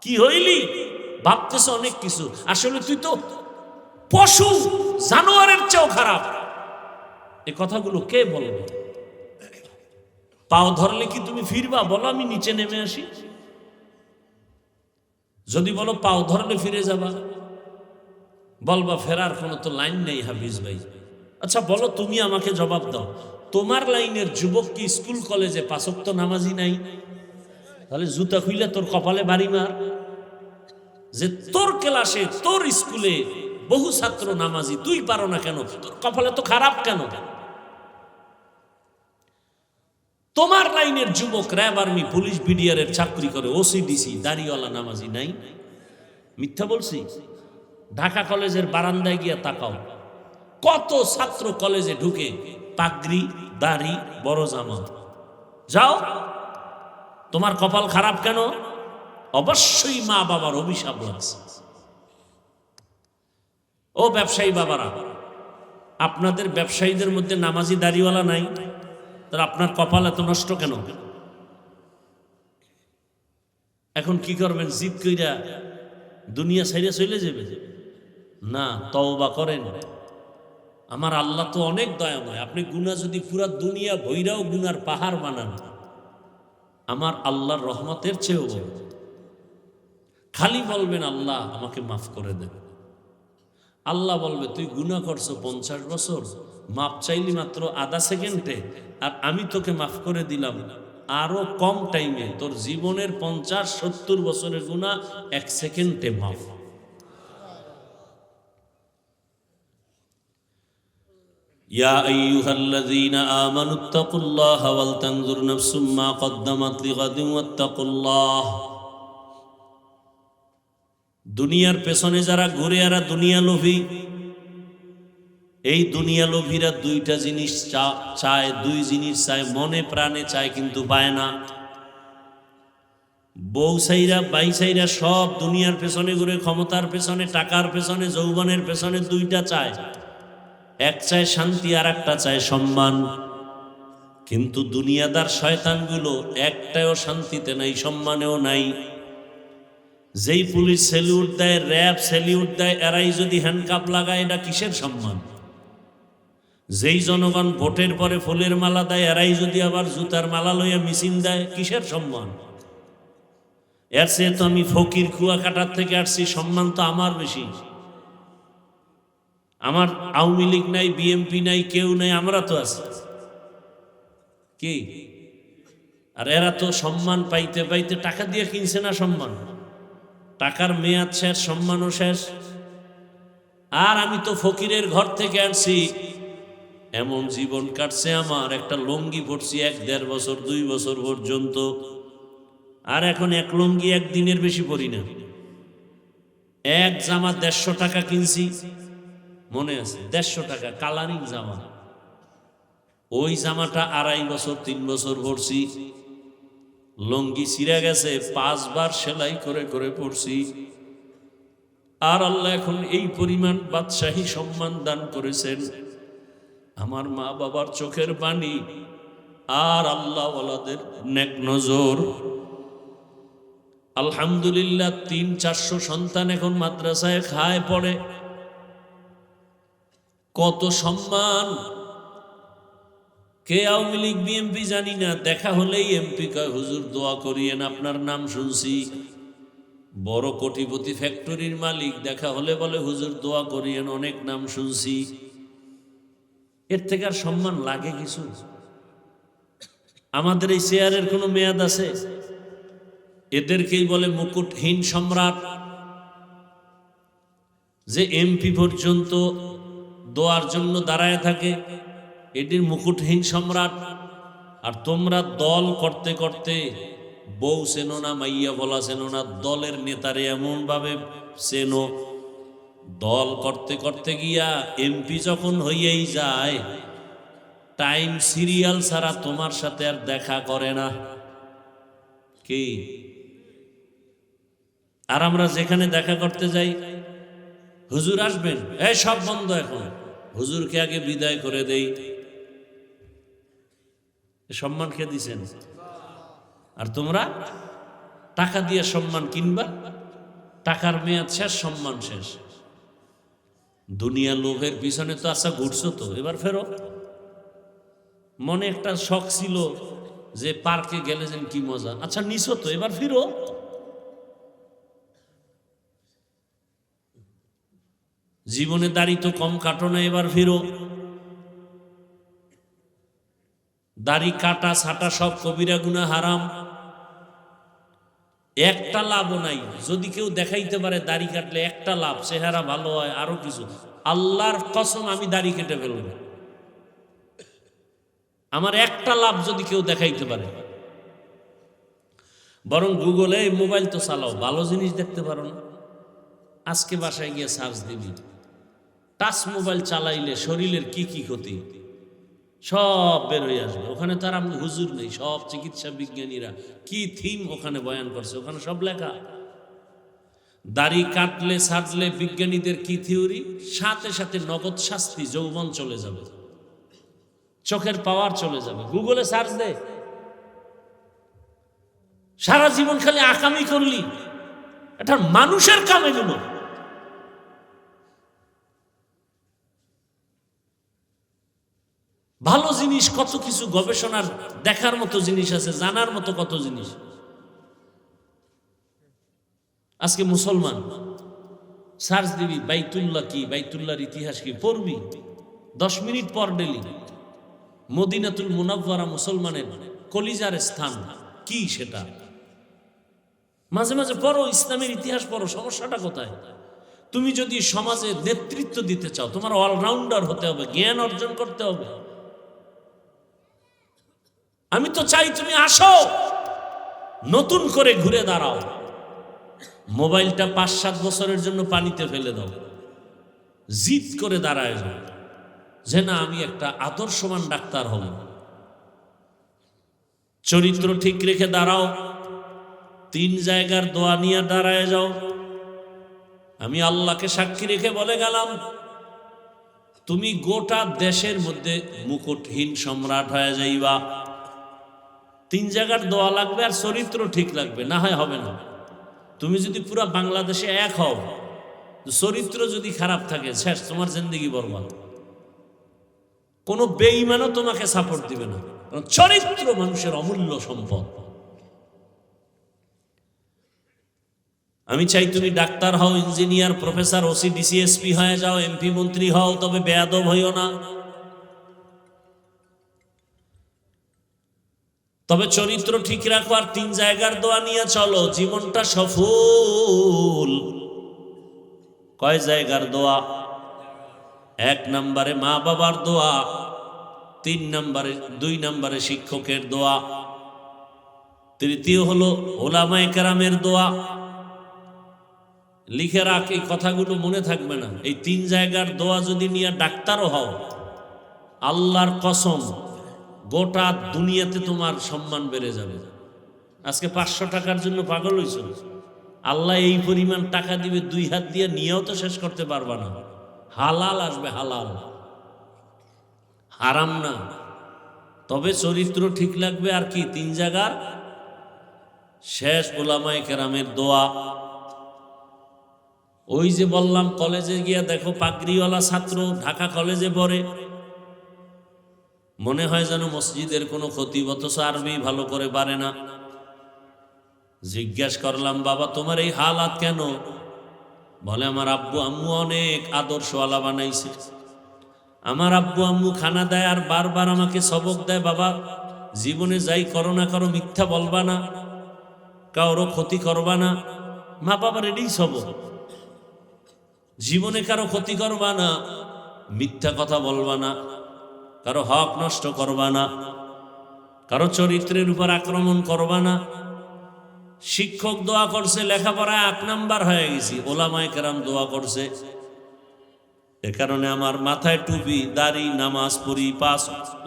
কি হইলি, ভাবতেছ অনেক কিছু, আসলে তুই তো পশু, জানোয়ারের চেয়েও খারাপ। এই কথাগুলো কে বলবে? পাও ধরলে কি তুমি ফিরবা? বলো আমি নিচে নেমে আসি। যদি বলো পাও ধরলে ফিরে যাবা, বলবা ফেরার কোনো তো লাইন নেই হাফিজ ভাই। আচ্ছা বলো, তুমি আমাকে জবাব দাও, তোমার লাইনের যুবক কি স্কুল কলেজে পাঁচ ওয়াক্ত নামাজি নাই? তাহলে জুতা খুইলে তোর কপালে বাড়ি মার। যে তোর ক্লাসে, তোর স্কুলে বহু ছাত্র নামাজি, তুই পারো না কেন? তোর কপালে তো খারাপ কেন? তোমার লাইনের যুবক র্যাব, আর্মি, পুলিশ, বিডিআর এর চাকরি করে, ওসিডিসি, দাড়িওয়ালা নামাজি নাই? মিথ্যা বলছি? ঢাকা কলেজের বারান্দায় গিয়া তাকাও, কত ছাত্র কলেজে ঢুকে পাগড়ি, দাড়ি, বড় জামা। যাও, তোমার কপাল খারাপ কেন? অবশ্যই মা বাবার অভিশাপ লাগছে। ও ব্যবসায়ী বাবারা, আপনাদের ব্যবসায়ীদের মধ্যে নামাজি দাড়িওয়ালা নাই? তাহলে আপনার কপাল এত নষ্ট কেন? এখন কি করবেন? জিদ কইরা দুনিয়া ছাইরা চলে যাবে না? তওবা করেন। আমার আল্লাহ তো অনেক দয়াময়। আপনি গুনাহ যদি পুরা দুনিয়া ভৈরাও গুনার পাহাড় বানান, আমার আল্লাহর রহমতের চেয়েও বড়। খালি বলবেন আল্লাহ আমাকে মাফ করে দেন। আল্লাহ বলবে তুই গুনাহ করছো 50 বছর, মাপ চাইলি মাত্র আধা সেকেন্ডে, আর আমি তোকে মাফ করে দিলাম আরো কম টাইমে। তোর জীবনের 50-70 বছরের গুনাহ 1 সেকেন্ডে মাফ। ইয়া আইয়ুহাল্লাযীনা আমানুত্তাকুল্লাহা ওয়াল তানজুর নাফসুম মা কদ্দামাত লিগাদিন ওয়াত্তাকুল্লাহ। দুনিয়ার পেছনে যারা ঘুরে, এরা দুনিয়া লোভী। এই দুনিয়া লোভীরা দুইটা জিনিস চায়, দুই জিনিস চায়, মনে প্রাণে চায় কিন্তু পায় না। বউ সাইরা, বাই সাইরা সব দুনিয়ার পেছনে ঘুরে, ক্ষমতার পেছনে, টাকার পেছনে, যৌবনের পেছনে দুইটা চায়। এক চায় শান্তি, আর একটা চায় সম্মান। কিন্তু দুনিয়াদার শয়তানগুলো একটাও শান্তিতে নাই, সম্মানেও নাই। যেই পুলিশ সেলিউট দেয়, র্যাব সেলিউট দেয়, এরাই যদি হ্যান্ডকাপ লাগায়, এটা কিসের সম্মান? যেই জনগণ ভোটের পরে ফুলের মালা দেয়, এরাই যদি আবার জুতার মালা লইয়া মিছিল দেয়, কিসের সম্মান? এর চেয়ে তো আমি ফকির কুয়াকাটার থেকে আসছি, সম্মান তো আমার বেশি। আমার আওয়ামী লীগ নাই, বিএমপি নাই, কেউ নাই, আমরা তো আছি। কি? আর এরা তো সম্মান পাইতে পাইতে টাকা দিয়ে কিনছে না সম্মান। টাকার মেয়াদ শেষ, সম্মানও শেষ। আর আমি তো ফকিরের ঘর থেকে আসছি, এমন জীবন কাটছে আমার, একটা লুঙ্গি পরছি 1-1.5 বছর 2 বছর পর্যন্ত, আর এখন এক লুঙ্গি একদিনের বেশি পরি না। এক জামা 150 টাকা কিনছি, মনে আছে? 150 টাকা কালারিং জামা। ওই জামাটা 2.5 বছর 3 বছর পরছি। লুঙ্গি ছিঁড়ে গেছে, 5 বার সেলাই করে করে পরছি। আর আল্লাহ এখন এই পরিমাণ বাদশাহী সম্মান দান করেছেন। আমার মা বাবার চোখের পানি আর আল্লাহ ওয়ালাদের নেক নজর, আলহামদুলিল্লাহ 300-400 সন্তান এখন মাদ্রাসায় খায় পড়ে, কত সম্মান। কে আওয়ামী লীগ বিএমপি জানি না, দেখা হলেই এমপি কয় হুজুর দোয়া করিয়েন, আপনার নাম শুনছি। বড় কোটিপতি ফ্যাক্টরির মালিক দেখা হলে বলে হুজুর দোয়া করিয়েন, অনেক নাম শুনছি। এর থেকে আর সম্মান লাগে কিছু? আমাদের এই চেয়ারের কোনো মেয়াদ আছে? এদেরকেই বলে মুকুটহীন সম্রাট। যে এমপি পর্যন্ত দোয়ার জন্য দাঁড়ায় থাকে, এটির মুকুটহীন সম্রাট। আর তোমরা দল করতে করতে বউ চেনো না, মাইয়া বলা চেনো না, দলের নেতারে এমন ভাবে চেনো, দল করতে করতে গিয়া এমপি যখন হইয়াই যায়, টাইম সিরিয়াল ছাড়া তোমার সাথে আর দেখা করে না। কি? আর আমরা যেখানে দেখা করতে যাই, হুজুর আসবেন, এই সব বন্ধ এখন, হুজুরকে আগে বিদায় করে দেই। সম্মান কে দিছেন? আর তোমরা টাকা দিয়ে সম্মান কিনবা, টাকার মেয়াদ শেষ, সম্মান শেষ। দুনিয়া লোভের পিছনে তো আচ্ছা ঘুরছো, তো এবার ফেরো। মনে একটা শখ ছিল যে পার্কে গেলে যেন কি মজা, আচ্ছা নিছো তো, এবার ফিরো। জীবনে দাড়ি তো কম কাটো না, এবার ফিরো। দাড়ি কাটা ছাটা সব কবিরা গুনাহ, হারাম। একটা লাভও নাই। যদি কেউ দেখাইতে পারে দাড়ি কাটলে একটা লাভ, চেহারা ভালো হয়, আরো কিছু, আল্লাহর কসম আমি দাড়ি কেটে ফেলব। আমার একটা লাভ যদি কেউ দেখাইতে পারে। বরং গুগলে মোবাইল তো চালাও, ভালো জিনিস দেখতে পারো না? আজকে বাসায় গিয়ে সার্চ দিবি, টাচ মোবাইল চালাইলে শরীরের কি কি ক্ষতি সব বের হয়ে আসবে। ওখানে তার আমি হুজুর নেই, সব চিকিৎসা বিজ্ঞানীরা কি থিম ওখানে বয়ান করছে, ওখানে সব লেখা। দাড়ি কাটলে ছাড়লে বিজ্ঞানীদের কি থিওরি, সাথে সাথে নগদ শাস্তি, যৌবন চলে যাবে, চোখের পাওয়ার চলে যাবে। গুগলে সার্চ দে, সারা জীবন খালি আকামি করলি, এটা মানুষের কাম এগুলো। ভালো জিনিস কত কিছু, গবেষণার দেখার মতো জিনিস আছে, জানার মতো কত জিনিস। আজকে মুসলমান সার্চ দিবি বাইতুল্লাহ কি, বাইতুল্লাহর ইতিহাস কি, পড়বি 10 মিনিট পর ডেলি। মদিনাতুল মুনাওয়ারা মুসলমানের কলিজার স্থান, কি সেটা মাঝে মাঝে পড়ো, ইসলামের ইতিহাস পড়ো। সমস্যাটা কোথায়? তুমি যদি সমাজে নেতৃত্ব দিতে চাও, তোমার অলরাউন্ডার হতে হবে, জ্ঞান অর্জন করতে হবে। আমি তো চাই তুমি আসো, নতুন করে ঘুরে দাঁড়াও। মোবাইলটা 5-7 বছরের জন্য পানিতে ফেলে দাও, জিদ করে দাঁড়ায় যাও যে না আমি একটা আদর্শবান ডাক্তার হব। চরিত্র ঠিক রেখে দাঁড়াও, 3 জায়গার দোয়া নিয়ে দাঁড়ায় যাও। আমি আল্লাহকে সাক্ষী রেখে বলে গেলাম, তুমি গোটা দেশের মধ্যে মুকুটহীন সম্রাট হয়ে যাইবা। 3 জায়গার দোয়া লাগবে আর চরিত্র ঠিক লাগবে, না হয় হবে না। তুমি যদি পুরা বাংলাদেশে এক হও, চরিত্র যদি খারাপ থাকে, শেষ, তোমার জিন্দেগি বরবাদ। কোনো বেঈমানও তোমাকে সাপোর্ট দিবে না, কারণ চরিত্র মানুষের অমূল্য সম্পদ। আমি চাই তুমি ডাক্তার হও, engineer, professor, OC, DC, SP হয়ে যাও, এমপি মন্ত্রী হও, তবে বেয়াদব হইও না। তবে চরিত্র ঠিক রাখো আর 3 জায়গার দোয়া নিয়ে চলো, জীবনটা সফল। কয় জায়গার দোয়া? 1 নম্বরে মা বাবার দোয়া, 2 নম্বরে শিক্ষকের দোয়া, তৃতীয় হলো ওলামায়ে কেরামের দোয়া। লিখে রাখ, এই কথাগুলো মনে থাকবে না। এই 3 জায়গার দোয়া যদি নিয়ে ডাক্তারও হও, আল্লাহর কসম গোটা দুনিয়াতে তোমার সম্মান বেড়ে যাবে। আজকে 500 টাকার জন্য পাগল হইছ, আল্লাহ এই পরিমাণ টাকা দিবে, 2 হাত দিয়ে নিয়েও তো শেষ করতে পারবা না। হালাল আসবে, হালাল, হারাম না। তবে চরিত্র ঠিক লাগবে আর কি, 3 জায়গার শেষ উলামায়ে কেরামের দোয়া। ওই যে বললাম কলেজে গিয়া দেখো পাগড়িওয়ালা ছাত্র ঢাকা কলেজে পড়ে, মনে হয় যেন মসজিদের কোনো খতিব, অথচ আরবি ভালো করে পারে না। জিজ্ঞাসা করলাম, বাবা তোমার এই হালাত কেন? বলে, আমার আব্বু আম্মু অনেক আদর্শওয়ালা বানাইছে। আমার আব্বু আম্মু খানা দেয় আর বারবার আমাকে সবক দেয়, বাবা জীবনে যাই করো না করো মিথ্যা বলবা না, কারো ক্ষতি করবা না। মা বাবার এটাই সবক, জীবনে কারো ক্ষতি করবা না, মিথ্যা কথা বলবা না, কারো হক নষ্ট করবা না, কারো চরিত্রের উপর আক্রমণ করবা না। শিক্ষক দোয়া করছে, লেখাপড়ায় 8 নাম্বার হয়ে গেছি, ওলামায়ে কেরাম দোয়া করছে। এ কারণে আমার মাথায় টুপি, দাড়ি, নামাজ পড়ি, 5 ওয়াক্ত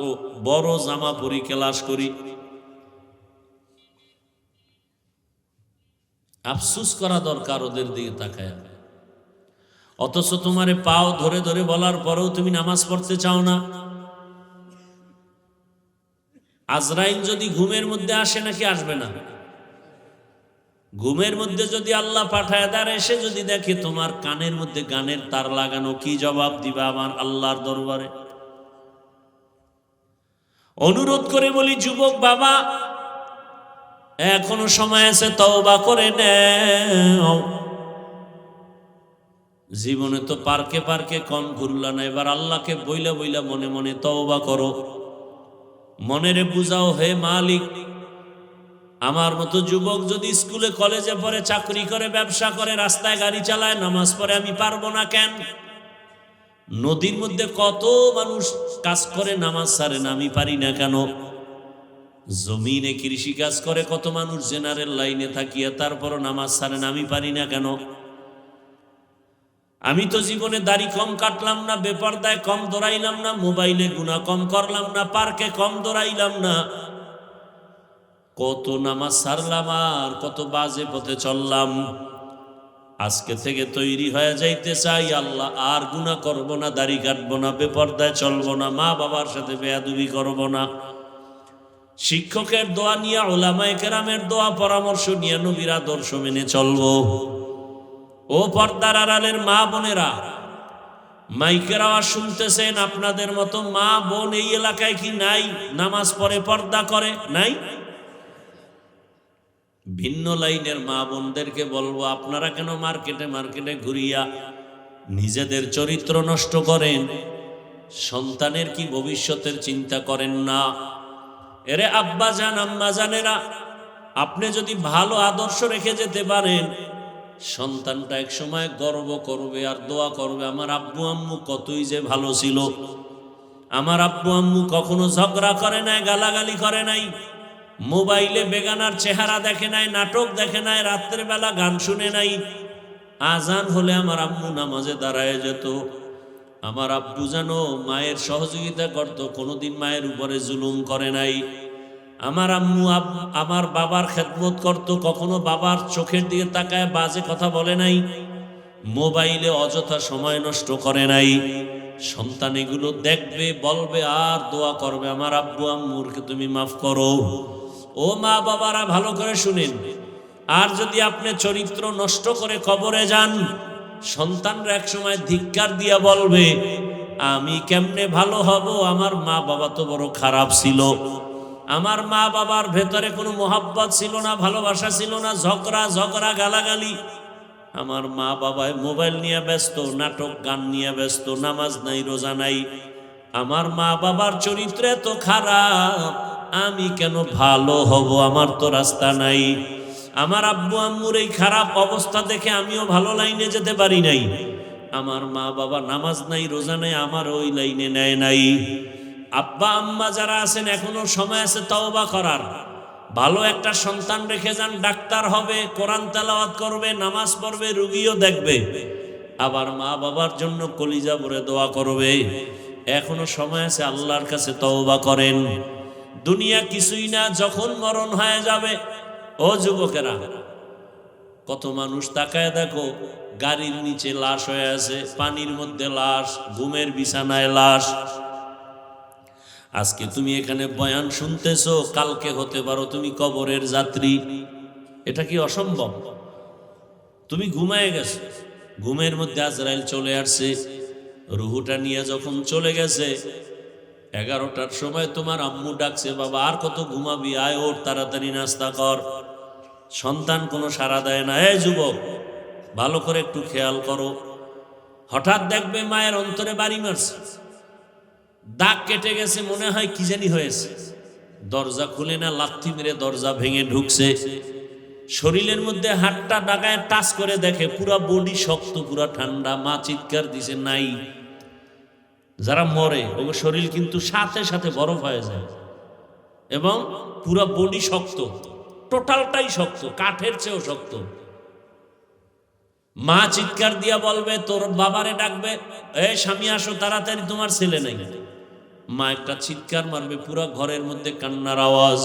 বড় জামা পরি, ক্লাস করি। আফসোস করা দরকার ওদের দিকে তাকায়। অথচ তোমারে পাও ধরে ধরে বলার পরেও তুমি নামাজ পড়তে চাও না। আজরাইল যদি ঘুমের মধ্যে আসে নাকি আসবে না? ঘুমের মধ্যে যদি আল্লাহ পাঠায় দাঁড়, এসে যদি দেখে তোমার কানের মধ্যে গানের তার লাগানো, কি জবাব দিবা আমার আল্লাহর দরবারে? অনুরোধ করে বলি, যুবক বাবা এখনো সময় আছে, তওবা করে নাও। জীবনে তো পার্কে পার্কে কম ঘুরলা না, এবার আল্লাহকে বইলা বইলা মনে মনে তওবা করো। মনেরে বুঝাও, হে মালিক, আমার মতো যুবক যদি স্কুলে কলেজে পড়ে, চাকরি করে, ব্যবসা করে, রাস্তায় গাড়ি চালায়, নামাজ পড়ে, আমি পারবো না কেন? নদীর মধ্যে কত মানুষ কাজ করে, নামাজ ছাড়ে না, আমি পারি না কেন? জমিনে কৃষি কাজ করে কত মানুষ, জেনারেল লাইনে থাকিয়া তারপরও নামাজ ছাড়ে না, আমি পারি না কেন? আমি তো জীবনে দাড়ি কম কাটলাম না, বেপরদায় কম দৌড়াইলাম না, মোবাইলে গুনাহ কম করলাম না, পার্কে কম দৌড়াইলাম না, কত নামাজ ছাড়লাম আর কত বাজে পথে চললাম। আজকে থেকে তৈরি হয়ে যাইতে চাই, আল্লাহ আর গুনাহ করব না, দাড়ি কাটবো না, বেপরদায় চলবো না, মা বাবার সাথে বেয়াদবি করব না। শিক্ষকের দোয়া নিয়ে, উলামায়ে কেরামের দোয়া পরামর্শ নিয়ে নবীর আদর্শ মেনে চলবো। ও পর্দার আড়ালের মা বোনেরা, মাইকের আওয়াজ শুনতেছেন, আপনাদের মতো মা বোন এই এলাকায় কি নাই? নামাজ পড়ে, পর্দা করে? নাই? ভিন্ন লাইনের মা বোনদেরকে বলবো, আপনারা কেন মার্কেটে মার্কেটে ঘুরিয়া নিজেদের চরিত্র নষ্ট করেন? সন্তানের কি ভবিষ্যতের চিন্তা করেন না? এরে আব্বা জান, আম্মা জানেরা, আপনি যদি ভালো আদর্শ রেখে যেতে পারেন, সন্তানটা এক সময় গর্ব করবে আর দোয়া করবে, আমার আব্বু আম্মু কতই যে ভালো ছিল, আমার আব্বু আম্মু কখনো ঝগড়া করে নাই, গালাগালি করে নাই, মোবাইলে বেগানার চেহারা দেখে নাই, নাটক দেখে নাই, রাত্রের বেলা গান শুনে নাই, আজান হলে আমার আম্মু নামাজে দাঁড়ায় যেত, আমার আব্বু জানো মায়ের সহযোগিতা করত, কোনোদিন মায়ের উপরে জুলুম করে নাই, আমার আম্মু আমার বাবার খেদমত করত, কখনো বাবার চোখের দিকে তাকায় বাজে কথা বলে নাই, মোবাইলে অযথা সময় নষ্ট করে নাই। সন্তান এগুলো দেখবে, বলবে আর দোয়া করবে, আমার আব্বু আম্মুরকে তুমি মাফ করো। ও মা বাবারা, ভালো করে শুনেন, আর যদি আপনি চরিত্র নষ্ট করে কবরে যান, সন্তানরা এক সময় ধিক্কার দিয়া বলবে, আমি কেমনে ভালো হব, আমার মা বাবা তো বড় খারাপ ছিল, আমার মা বাবার ভেতরে কোনো মোহাব্বত ছিল না, ভালোবাসা ছিল না, ঝগড়া ঝগড়া গালাগালি, আমার মা বাবায় মোবাইল নিয়ে ব্যস্ত, নাটক গান নিয়ে ব্যস্ত, নামাজ নাই, রোজা নাই, আমার মা বাবার চরিত্র এত খারাপ, আমি কেন ভালো হব, আমার তো রাস্তা নাই। আমার আব্বু আম্মুর এই খারাপ অবস্থা দেখে আমিও ভালো লাইনে যেতে পারি নাই, আমার মা বাবা নামাজ নাই, রোজা নাই, আমার ওই লাইনে নেয় নাই। আব্বা আম্মা যারা আছেন, এখনো সময় আছে তওবা করার। ভালো একটা সন্তান রেখে যান, ডাক্তার হবে, কোরআন তেলাওয়াত করবে, নামাজ পড়বে, রুগীও দেখবে, আবার মা বাবার জন্য কলিজা ভরে দোয়া করবে। এখনো সময় আছে, আল্লাহর কাছে তওবা করেন। দুনিয়া কিছুই না, যখন মরণ হয়ে যাবে। ও যুবকেরা, কত মানুষ তাকায় দেখো, গাড়ির নিচে লাশ হয়ে আছে, পানির মধ্যে লাশ, ঘুমের বিছানায় লাশ। আজকে তুমি এখানে বয়ান শুনতেছো, কালকে হতে পারো তুমি কবরের যাত্রী। এটা কি অসম্ভব? তুমি ঘুমায় গেছো, ঘুমের মধ্যে আজরাইল চলে আসছে, রুহুটা নিয়ে যখন চলে গেছে 11টার সময় তোমার আম্মু ডাকছে, বাবা আর কত ঘুমাবি, আয় ওঠ, তাড়াতাড়ি নাস্তা কর। সন্তান কোনো সাড়া দেয় না। এই যুবক, ভালো করে একটু খেয়াল করো। হঠাৎ দেখবে মায়ের অন্তরে বাড়ি মারছে, দাগ কেটে গেছে, মনে হয় কি জানি হয়েছে। দরজা খুলে না, লাথি মেরে দরজা ভেঙে ঢুকছে। শরীরের মধ্যে হাতটা ডাগায় টাচ করে দেখে পুরা বডি শক্ত, পুরা ঠান্ডা। মা চিৎকার দিছে, নাই। যারা মরে ওর শরীর কিন্তু সাথে সাথে বরফ হয়ে যায় এবং পুরা বডি শক্ত, টোটালটাই শক্ত, কাঠের চেয়েও শক্ত। মা চিৎকার দিয়া বলবে, তোর বাবারে ডাকবে, এই স্বামী আসো তাড়াতাড়ি, তোমার ছেলে নাই। মা একটা চিৎকার মারবে, পুরা ঘরের মধ্যে কান্নার আওয়াজ।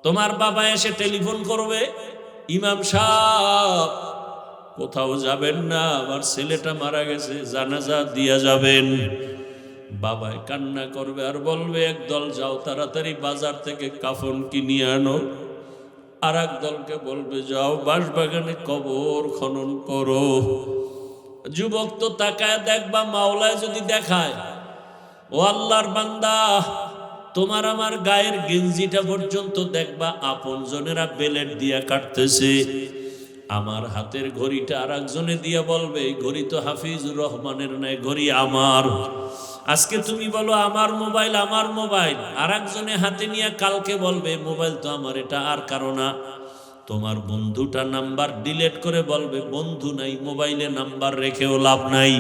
তোমার বাবা এসে টেলিফোন করবে, ইমাম সাহেব কোথাও যাবেন না, আমার ছেলেটা মারা গেছে, জানাজা দিয়া যাবেন। বাবাই কান্না করবে আর বলবে, একদল যাও তাড়াতাড়ি বাজার থেকে কাফন কিনিয়ে আনো, আর এক দলকে বলবে যাও বাঁশবাগানে কবর খনন করো। যুবক তো তাকায় দেখবা, মাওলায় যদি দেখায়, ও আল্লাহর বান্দা, তোমার আমার গায়ের গেঞ্জিটা পর্যন্ত দেখবা আপন জনেরা বেলেট দিয়া কাটতেছে। আমার হাতের ঘড়িটা আর একজনে দিয়া বলবে, এই ঘড়ি তো হাফিজুর রহমানের নাই, ঘড়ি আমার। আজকে তুমি বলো আমার মোবাইল, আমার মোবাইল, আর একজনে হাতে নিয়ে কালকে বলবে মোবাইল তো আমার, এটা আর কারো না। তোমার বন্ধুটা নাম্বার ডিলিট করে বলবে বন্ধু নাই, মোবাইলে নাম্বার রেখেও লাভ নাই।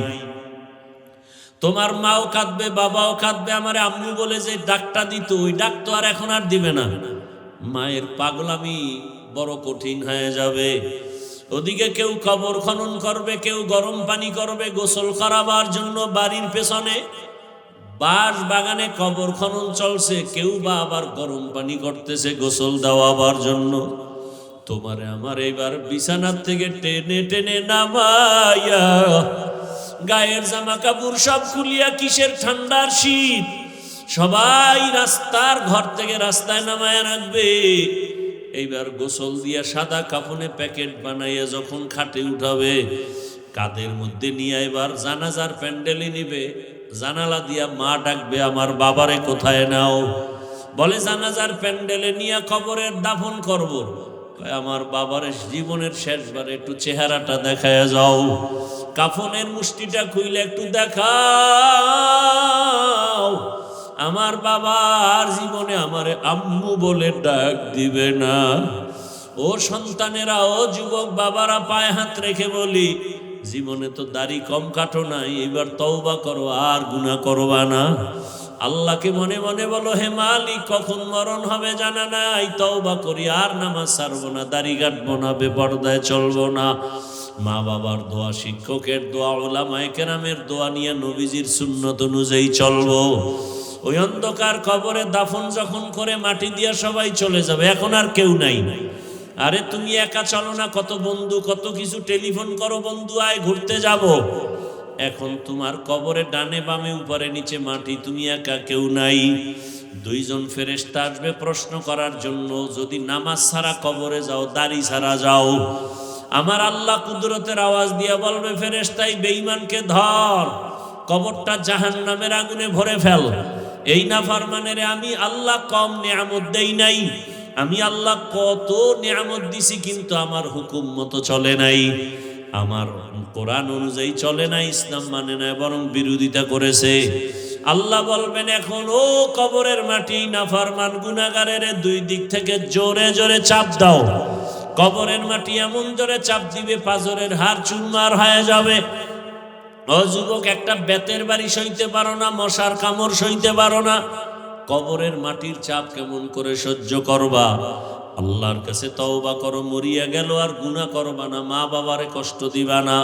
তোমার মাও কাঁদবে, বাবাও কাঁদবে, আমার আম্মু বলে যে ডাকটা দিত, ওই ডাক তো আর এখন আর দিবে না। মায়ের পাগলামি বড় কঠিন হয়ে যাবে। ওদিকে কেউ কবর খনন করবে, কেউ গরম পানি করবে গোসল করাবার জন্য। বাড়ির পেছনে বাঁশ বাগানে কবর খনন চলছে, কেউ বা আবার গরম পানি করতেছে গোসল দেওয়াবার জন্য। তোমারে আমার এবার বিছানার থেকে টেনে টেনে নামাইয়া গায়ের জামা কাপড় সব খুলিয়া, কিসের ঠান্ডার শীত, সবাই রাস্তার ঘর থেকে রাস্তায় নামায়া রাখবে। এইবার গোসল দিয়া সাদা কাফনে প্যাকেট বানাইয়া যখন খাটে উঠাবে, কাদের মধ্যে নিয়ে এবার জানাজার প্যান্ডেলে নিবে। জানালা দিয়া মা ডাকবে, আমার বাবারে কোথায় নাও? বলে জানাজার প্যান্ডেলে নিয়ে কবরের দাফন করব। আমার বাবার জীবনের শেষবার একটু চেহারাটা দেখায় যাও, কাফনের মুষ্টিটা খুইলে একটু দেখাও। আমার বাবার জীবনে আমারে আম্মু বলে ডাক দিবে না। ও সন্তানেরা, ও যুবক বাবারা, পায়ে হাত রেখে বলি, জীবনে তো দাড়ি কম কাটো নাই, এবার তওবা করো, আর গুনাহ করবা না। আল্লাহকে মনে মনে বলো, হে মালিক, কখন মরণ হবে জানা নাই, তওবা করি, আর নামাজ ছাড়বো না, দাড়ি কাটবো না, বেপরদায় চলবো না। মা বাবার দোয়া, শিক্ষকের দোয়া, উলামায়ে কেরামের দোয়া নিয়ে নবীজির সুন্নত অনুযায়ী চলবো। ওই অন্ধকার কবরে দাফন যখন করে মাটি দিয়া সবাই চলে যাবে, এখন আর কেউ নাই। আরে তুমি একা চলো না, কত বন্ধু, কত কিছু টেলিফোন করো, বন্ধু আয় ঘুরতে যাব। এখন তোমার কবরে ডানে বামে উপরে নিচে মাটি, তুমি একা, কেউ নাই। দুইজন ফেরেশতা আসবে প্রশ্ন করার জন্য, যদি নামাজ ছাড়া কবরে যাও, দাড়ি ছাড়া যাও। আমার আল্লাহ কুদরতের আওয়াজ দিয়ে বলবে, ফেরেশতাই বেঈমানকে ধর, কবরটা জাহান্নামের আগুনে ভরে ফেল। এই নাফরমানেরে আমি আল্লাহ কম নিয়ামত দেই নাই, আমি আল্লাহ কত নিয়ামত দিছি, কিন্তু আমার হুকুম মতো চলে নাই, আমার কোরআন অনুযায়ী চলে নাই, ইসলাম মানে না, বরং বিরোধিতা করেছে। আল্লাহ বলবেন, এখন ও কবরের মাটি, নাফরমান গুনাহগারের দুই দিক থেকে জোরে জোরে চাপ দাও। কবরের মাটি এমন জোরে চাপ দিবে, পাজরের হাড় চুরমার হয়ে যাবে। ও যুবক, একটা বেতের বাড়ি সইতে পারো না, মশার কামড় সইতে পারো না, কবরের মাটির চাপ কেমন করে সহ্য করবা? আল্লাহর কাছে তওবা করো, মরিয়া গেল আর গুনাহ করবা না, মা বাবারে কষ্ট দিবা না।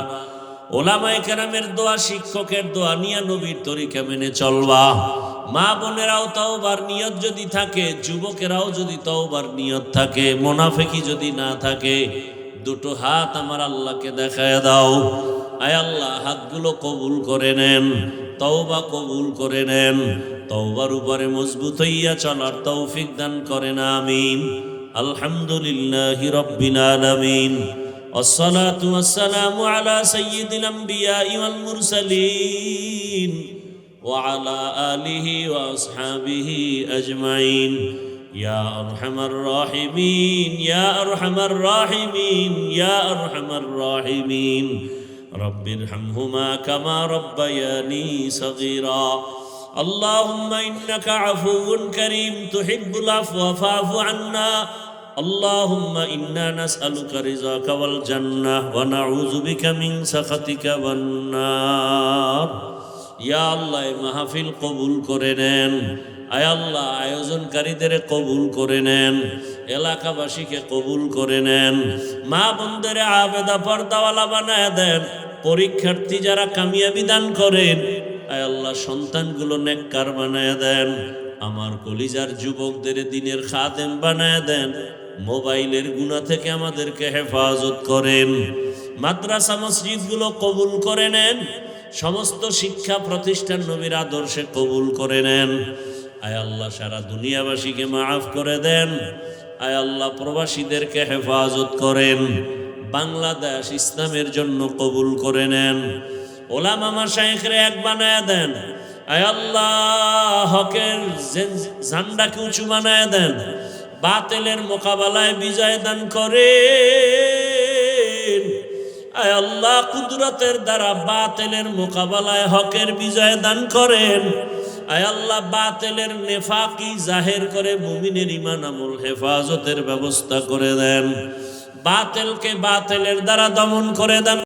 ওলামায়ে কেরামের দোয়া, শিক্ষকের দোয়া নিয়ে নবীর তরিকা মেনে চলবা। মা বোনেরাও তওবার নিয়ত যদি থাকে, যুবকেরাও যদি তওবার নিয়ত থাকে, মুনাফিকি যদি না থাকে, দুটো হাত আমার আল্লাহকে দেখায় দাও। আয় আল্লাহ, হাতগুলো কবুল করে নেন, তওবা কবুল করে নেন, তওবার উপরে মজবুত হইয়া চলার তৌফিক দান করেন, আমিন। আলহামদুলিল্লাহি রাব্বিল আলামিন। والصلاة والسلام على سيد الأنبياء والمرسلين وعلى آله وأصحابه أجمعين يا أرحم الراحمين يا أرحم الراحمين يا أرحم الراحمين رب ارحمهما كما ربياني صغيرا اللهم إنك عفو كريم تحب العفو فاعف عنا اللهم إنا نسألك رضاك والجنة ونعوذ بك من سخطك والنار يا الله মাহফিল কবুল করে নেন। আয় আল্লাহ আয়োজনকারীদের কবুল করে নেন, এলাকাবাসীকে কবুল করে নেন, মা বোনদের আবেদা পর্দাওয়ালা বানায় দেন, পরীক্ষার্থী যারা কামিয়াবি দান করেন আয় আল্লাহ সন্তানগুলো নেককার বানায় দেন, আমার কলিজার যুবকদের দ্বীনের খাদেম বানায় দেন, মোবাইলের গুনাহ থেকে আমাদেরকে হেফাজত করেন, মাদ্রাসা মসজিদগুলো কবুল করে নেন, সমস্ত শিক্ষা প্রতিষ্ঠান নবীর আদর্শে কবুল করে নেন। আয় আল্লাহ সারা দুনিয়াবাসীকে মাফ করে দেন। আয় আল্লাহ প্রবাসীদেরকে হেফাজত করেন, বাংলাদেশ ইসলামের জন্য কবুল করে নেন, ওলামা মাশায়েখরে এক বানায় দেন। আয় আল্লাহ হকের ঝান্ডাকে উঁচু বানায় দেন, বাতিলের মোকাবেলায় বিজয় দান করেন। আয় আল্লাহ কুদরতের দ্বারা বাতিলের মোকাবেলায় হকের বিজয় দান করেন। আয় আল্লাহ বাতিলের নেফাকি জাহের করে মুমিনের ঈমান আমল হেফাজতের ব্যবস্থা করে দেন, বাতিলকে বাতিলের দ্বারা দমন করে দেন।